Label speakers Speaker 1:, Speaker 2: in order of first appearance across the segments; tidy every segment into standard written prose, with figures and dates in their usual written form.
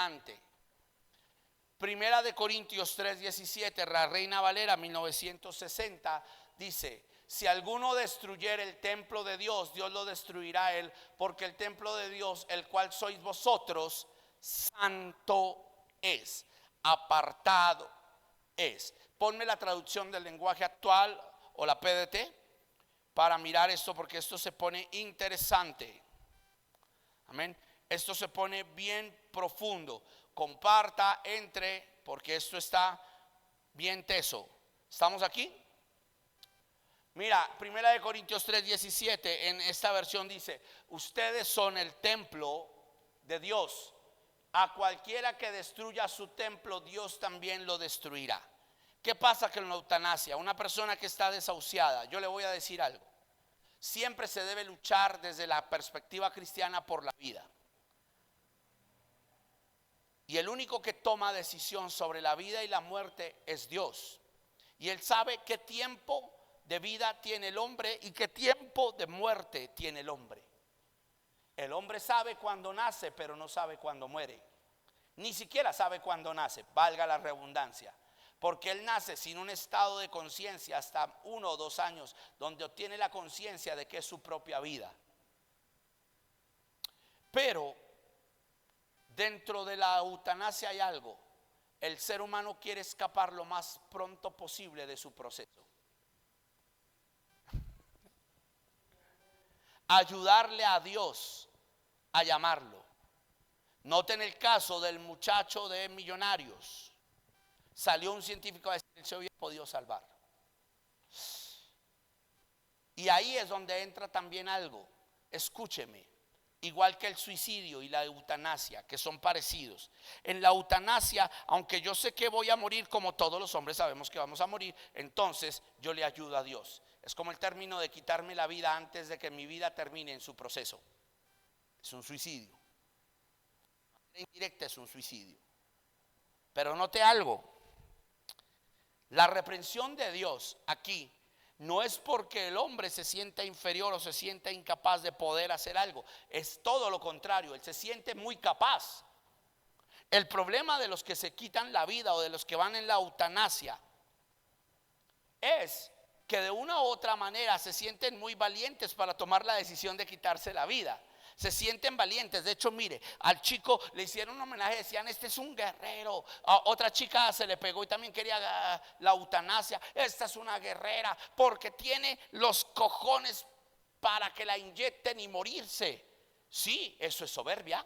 Speaker 1: adelante. Primera de Corintios 3:17, la Reina Valera 1960 dice: si alguno destruyere el templo de Dios, Dios lo destruirá a él, porque el templo de Dios, el cual sois vosotros, santo es, apartado es. Ponme la traducción del lenguaje actual o la PDT para mirar esto, porque esto se pone interesante. Amén. Esto se pone bien profundo. Comparta, entre, porque esto está bien teso. ¿Estamos aquí? Mira, Primera de Corintios 3:17 en esta versión dice: ustedes son el templo de Dios. A cualquiera que destruya su templo, Dios también lo destruirá. ¿Qué pasa con la eutanasia? Una persona que está desahuciada, yo le voy a decir algo. Siempre se debe luchar desde la perspectiva cristiana por la vida. Y el único que toma decisión sobre la vida y la muerte es Dios. Y Él sabe qué tiempo de vida tiene el hombre y qué tiempo de muerte tiene el hombre. El hombre sabe cuándo nace, pero no sabe cuándo muere. Ni siquiera sabe cuándo nace, valga la redundancia. Porque él nace sin un estado de conciencia hasta 1 o 2 años, donde obtiene la conciencia de que es su propia vida. Pero dentro de la eutanasia hay algo: el ser humano quiere escapar lo más pronto posible de su proceso. Ayudarle a Dios a llamarlo. Noten el caso del muchacho de Millonarios. Salió un científico a decir que se había podido salvar. Y ahí es donde entra también algo. Escúcheme. Igual que el suicidio y la eutanasia, que son parecidos. En la eutanasia, aunque yo sé que voy a morir, como todos los hombres sabemos que vamos a morir, entonces yo le ayudo a Dios. Es como el término de quitarme la vida antes de que mi vida termine en su proceso. Es un suicidio. De manera indirecta es un suicidio. Pero note algo: la reprensión de Dios aquí no es porque el hombre se sienta inferior o se sienta incapaz de poder hacer algo. Es todo lo contrario, él se siente muy capaz. El problema de los que se quitan la vida o de los que van en la eutanasia es que de una u otra manera se sienten muy valientes para tomar la decisión de quitarse la vida. Se sienten valientes. De hecho, mire, al chico le hicieron un homenaje, decían: este es un guerrero. A otra chica se le pegó y también quería la eutanasia. Esta es una guerrera porque tiene los cojones para que la inyecten y morirse. Sí, eso es soberbia.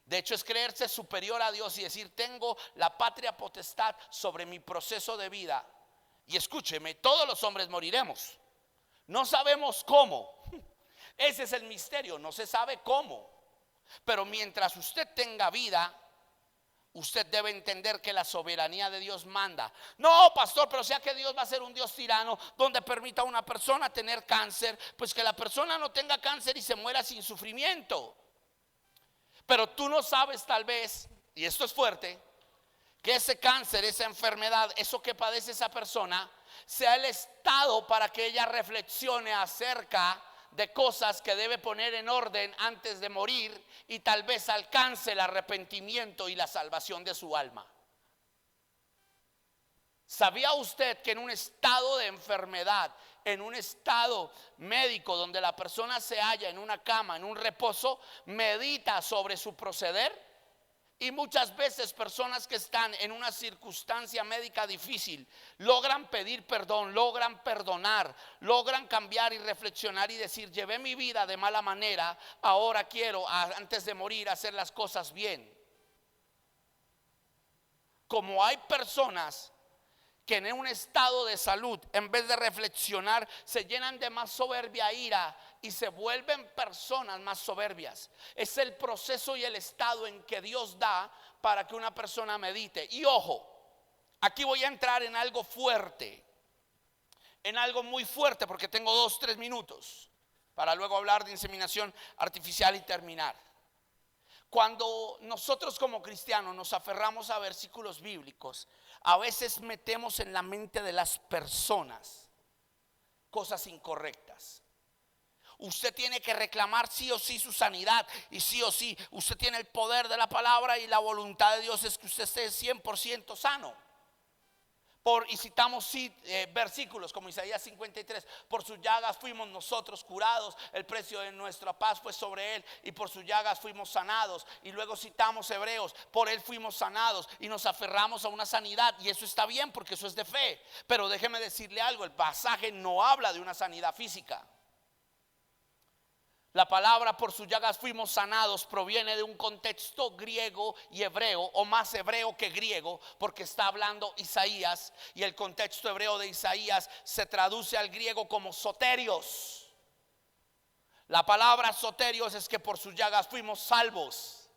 Speaker 1: De hecho, es creerse superior a Dios y decir: tengo la patria potestad sobre mi proceso de vida. Y escúcheme, todos los hombres moriremos. No sabemos cómo. Ese es el misterio, no se sabe cómo. Pero mientras usted tenga vida, usted debe entender que la soberanía de Dios manda. No, pastor, pero sea que Dios va a ser un Dios tirano donde permita a una persona tener cáncer. Pues que la persona no tenga cáncer y se muera sin sufrimiento. Pero tú no sabes, tal vez, y esto es fuerte, que ese cáncer, esa enfermedad, eso que padece esa persona, sea el estado para que ella reflexione acerca de cosas que debe poner en orden antes de morir, y tal vez alcance el arrepentimiento y la salvación de su alma. ¿Sabía usted que en un estado de enfermedad, en un estado médico donde la persona se halla en una cama, en un reposo, medita sobre su proceder? Y muchas veces personas que están en una circunstancia médica difícil logran pedir perdón, logran perdonar, logran cambiar y reflexionar y decir: llevé mi vida de mala manera, ahora quiero antes de morir hacer las cosas bien. Como hay personas que en un estado de salud, en vez de reflexionar, se llenan de más soberbia, ira, y se vuelven personas más soberbias. Es el proceso y el estado en que Dios da para que una persona medite. Y ojo, aquí voy a entrar en algo fuerte, en algo muy fuerte, porque tengo 2-3 minutos para luego hablar de inseminación artificial y terminar. Cuando nosotros como cristianos nos aferramos a versículos bíblicos, a veces metemos en la mente de las personas cosas incorrectas. Usted tiene que reclamar sí o sí su sanidad. Y sí o sí, usted tiene el poder de la palabra y la voluntad de Dios es que usted esté 100% sano. Y citamos versículos como Isaías 53: por sus llagas fuimos nosotros curados, el precio de nuestra paz fue sobre él, y por sus llagas fuimos sanados. Y luego citamos Hebreos: por él fuimos sanados, y nos aferramos a una sanidad. Y eso está bien porque eso es de fe. Pero déjeme decirle algo: el pasaje no habla de una sanidad física. La palabra por sus llagas fuimos sanados proviene de un contexto griego y hebreo, o más hebreo que griego, porque está hablando Isaías, y el contexto hebreo de Isaías se traduce al griego como soterios. La palabra soterios es que por sus llagas fuimos salvos.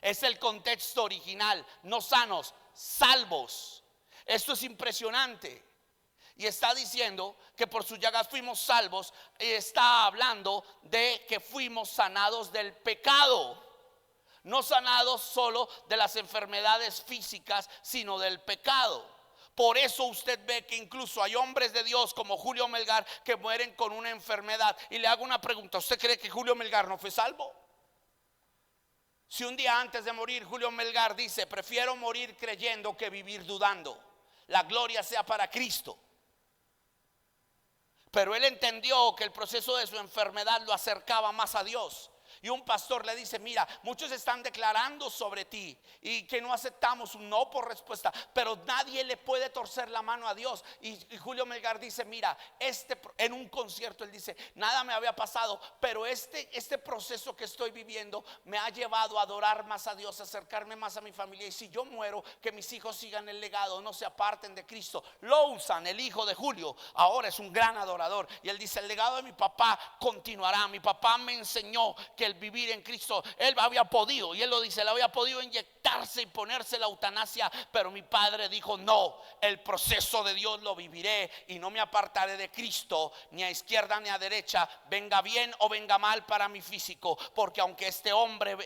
Speaker 1: Es el contexto original, no sanos, salvos. Esto es impresionante. Y está diciendo que por sus llagas fuimos salvos. Y está hablando de que fuimos sanados del pecado. No sanados solo de las enfermedades físicas, sino del pecado. Por eso usted ve que incluso hay hombres de Dios como Julio Melgar que mueren con una enfermedad. Y le hago una pregunta: ¿usted cree que Julio Melgar no fue salvo? Si un día antes de morir Julio Melgar dice: prefiero morir creyendo que vivir dudando, la gloria sea para Cristo. Pero él entendió que el proceso de su enfermedad lo acercaba más a Dios. Y un pastor le dice: mira, muchos están declarando sobre ti y que no aceptamos un no por respuesta, pero nadie le puede torcer la mano a Dios. Y Julio Melgar dice: mira, en un concierto él dice: nada me había pasado, pero este proceso que estoy viviendo me ha llevado a adorar más a Dios, a acercarme más a mi familia. Y si yo muero, que mis hijos sigan el legado, no se aparten de Cristo. Lowsan, el hijo de Julio, ahora es un gran adorador. Y él dice: el legado de mi papá continuará. Mi papá me enseñó que el vivir en Cristo, él había podido, y él lo dice, él había podido inyectarse y ponerse la eutanasia, pero mi padre dijo: no, el proceso de Dios lo viviré y no me apartaré de Cristo, ni a izquierda ni a derecha, venga bien o venga mal para mi físico, porque aunque este hombre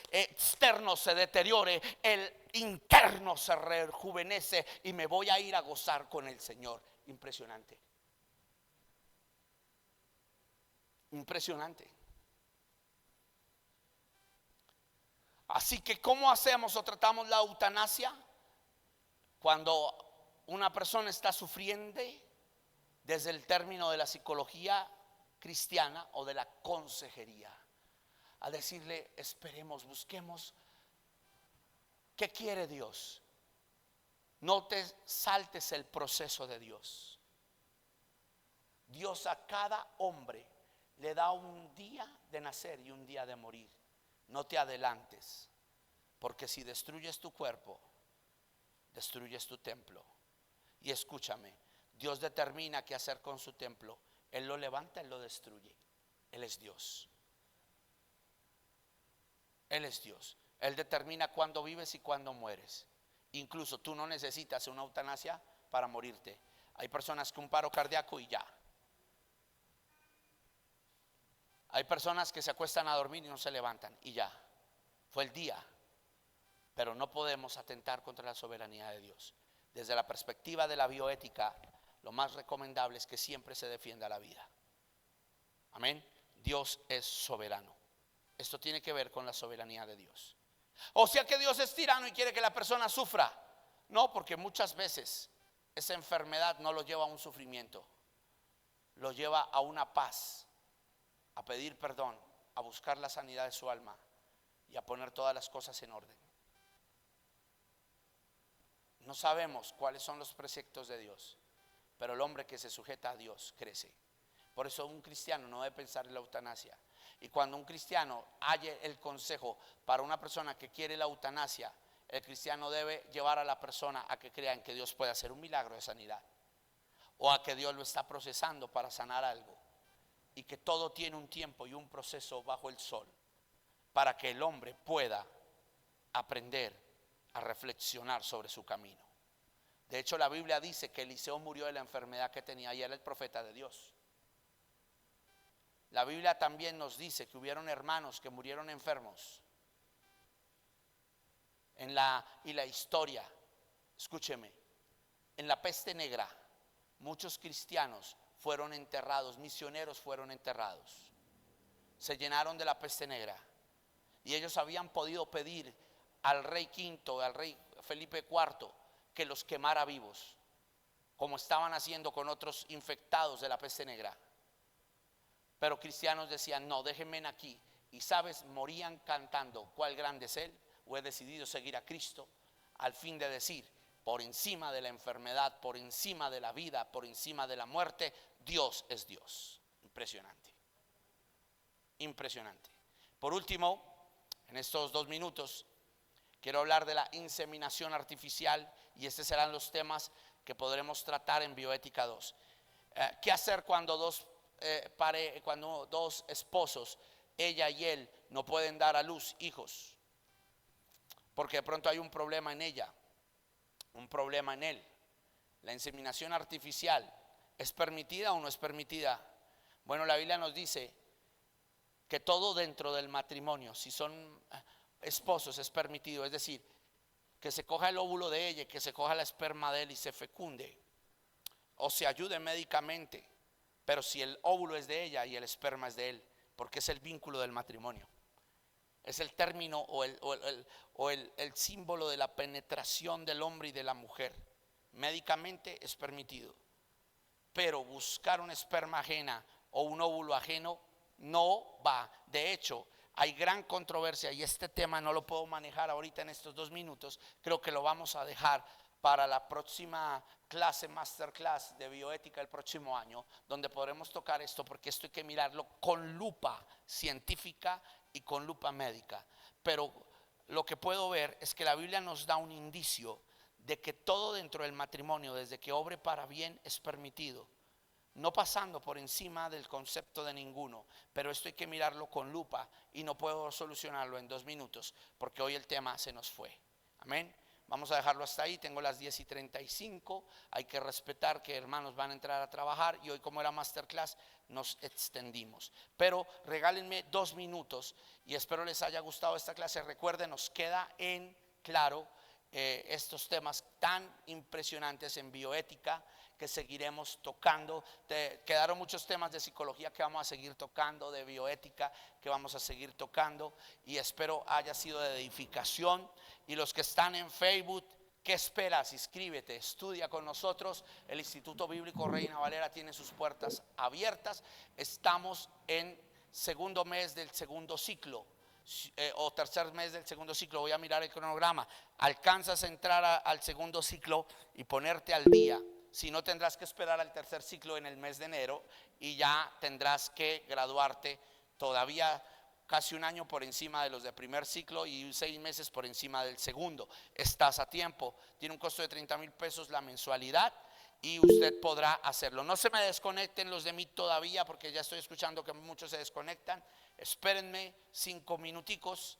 Speaker 1: externo se deteriore, el interno se rejuvenece y me voy a ir a gozar con el Señor. Impresionante. Impresionante. Así que ¿cómo hacemos o tratamos la eutanasia? Cuando una persona está sufriendo, desde el término de la psicología cristiana o de la consejería, a decirle: esperemos, busquemos qué quiere Dios. No te saltes el proceso de Dios. Dios a cada hombre le da un día de nacer y un día de morir. No te adelantes, porque si destruyes tu cuerpo, destruyes tu templo. Y escúchame, Dios determina qué hacer con su templo. Él lo levanta, Él lo destruye. Él es Dios. Él es Dios. Él determina cuándo vives y cuándo mueres. Incluso tú no necesitas una eutanasia para morirte. Hay personas que un paro cardíaco y ya. Hay personas que se acuestan a dormir y no se levantan y ya. Fue el día. Pero no podemos atentar contra la soberanía de Dios. Desde la perspectiva de la bioética, lo más recomendable es que siempre se defienda la vida. Amén. Dios es soberano. Esto tiene que ver con la soberanía de Dios. O sea que Dios es tirano y quiere que la persona sufra. No, porque muchas veces esa enfermedad no lo lleva a un sufrimiento, lo lleva a una paz, a pedir perdón, a buscar la sanidad de su alma y a poner todas las cosas en orden. No sabemos cuáles son los preceptos de Dios, pero el hombre que se sujeta a Dios crece. Por eso un cristiano no debe pensar en la eutanasia. Y cuando un cristiano halle el consejo para una persona que quiere la eutanasia, el cristiano debe llevar a la persona a que crea en que Dios puede hacer un milagro de sanidad, o a que Dios lo está procesando para sanar algo, y que todo tiene un tiempo y un proceso bajo el sol, para que el hombre pueda aprender a reflexionar sobre su camino. De hecho, la Biblia dice que Eliseo murió de la enfermedad que tenía y era el profeta de Dios. La Biblia también nos dice que hubieron hermanos que murieron enfermos. Y la historia, escúcheme, en la peste negra, muchos cristianos fueron enterrados, misioneros fueron enterrados. Se llenaron de la peste negra. Y ellos habían podido pedir al rey V, al rey Felipe IV, que los quemara vivos, como estaban haciendo con otros infectados de la peste negra. Pero cristianos decían: no, déjenme aquí. Y sabes, morían cantando: cuál grande es Él, o he decidido seguir a Cristo, al fin de decir: por encima de la enfermedad, por encima de la vida, por encima de la muerte, Dios es Dios. Impresionante, impresionante. Por último, en estos 2 minutos, quiero hablar de la inseminación artificial, y estos serán los temas que podremos tratar en Bioética 2. ¿Qué hacer cuando dos esposos, ella y él, no pueden dar a luz hijos? Porque de pronto hay un problema en ella, un problema en él. La inseminación artificial, ¿es permitida o no es permitida? Bueno, la Biblia nos dice que todo dentro del matrimonio, si son esposos, es permitido. Es decir, que se coja el óvulo de ella, que se coja la esperma de él y se fecunde, o se ayude médicamente. Pero si el óvulo es de ella y el esperma es de él, porque es el vínculo del matrimonio, es el término o el símbolo de la penetración del hombre y de la mujer. Médicamente es permitido, pero buscar una esperma ajena o un óvulo ajeno no va. De hecho, hay gran controversia, y este tema no lo puedo manejar ahorita en estos 2 minutos. Creo que lo vamos a dejar para la próxima clase, masterclass de bioética el próximo año, donde podremos tocar esto, porque esto hay que mirarlo con lupa científica y con lupa médica. Pero lo que puedo ver es que la Biblia nos da un indicio de que todo dentro del matrimonio, desde que obre para bien, es permitido, no pasando por encima del concepto de ninguno. Pero esto hay que mirarlo con lupa, y no puedo solucionarlo en 2 minutos, porque hoy el tema se nos fue. Amén. Vamos a dejarlo hasta ahí. Tengo las 10:35. Hay que respetar que hermanos van a entrar a trabajar, y hoy, como era masterclass, nos extendimos. Pero regálenme 2 minutos y espero les haya gustado esta clase. Recuerden, nos queda en claro estos temas tan impresionantes en bioética que seguiremos tocando. Quedaron muchos temas de psicología que vamos a seguir tocando, de bioética que vamos a seguir tocando, y espero haya sido de edificación. Y los que están en Facebook, ¿qué esperas? Inscríbete, estudia con nosotros. El Instituto Bíblico Reina Valera tiene sus puertas abiertas. Estamos en segundo mes del segundo ciclo, o tercer mes del segundo ciclo. Voy a mirar el cronograma. Alcanzas a entrar al segundo ciclo y ponerte al día. Si no, tendrás que esperar al tercer ciclo en el mes de enero, y ya tendrás que graduarte todavía casi un año por encima de los de primer ciclo y 6 meses por encima del segundo. Estás a tiempo. Tiene un costo de 30,000 pesos la mensualidad, y usted podrá hacerlo. No se me desconecten los de mí todavía, porque ya estoy escuchando que muchos se desconectan. Espérenme 5 minuticos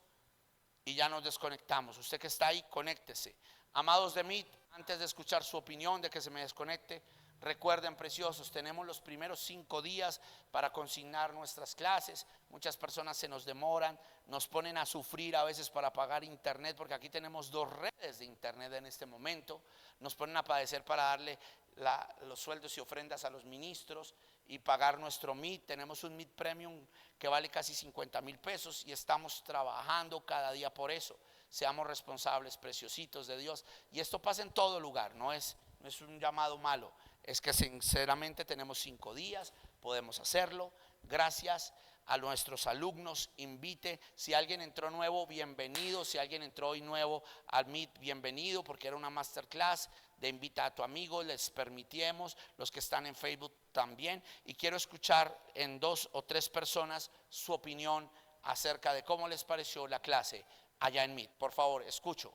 Speaker 1: y ya nos desconectamos. Usted que está ahí, conéctese. Amados de mí, antes de escuchar su opinión de que se me desconecte, recuerden, preciosos, tenemos los primeros 5 días para consignar nuestras clases. Muchas personas se nos demoran, nos ponen a sufrir a veces para pagar internet, porque aquí tenemos 2 redes de internet en este momento. Nos ponen a padecer para darle los sueldos y ofrendas a los ministros y pagar nuestro Meet. Tenemos un Meet Premium que vale casi 50,000 pesos, y estamos trabajando cada día por eso. Seamos responsables, preciositos de Dios. Y esto pasa en todo lugar, no es un llamado malo. Es que sinceramente tenemos 5 días, podemos hacerlo. Gracias a nuestros alumnos. Invite, si alguien entró nuevo, bienvenido. Si alguien entró hoy nuevo al Meet, bienvenido, porque era una masterclass de invita a tu amigo. Les permitimos, los que están en Facebook también. Y quiero escuchar en 2 o 3 personas su opinión acerca de cómo les pareció la clase allá en Meet. Por favor, escucho.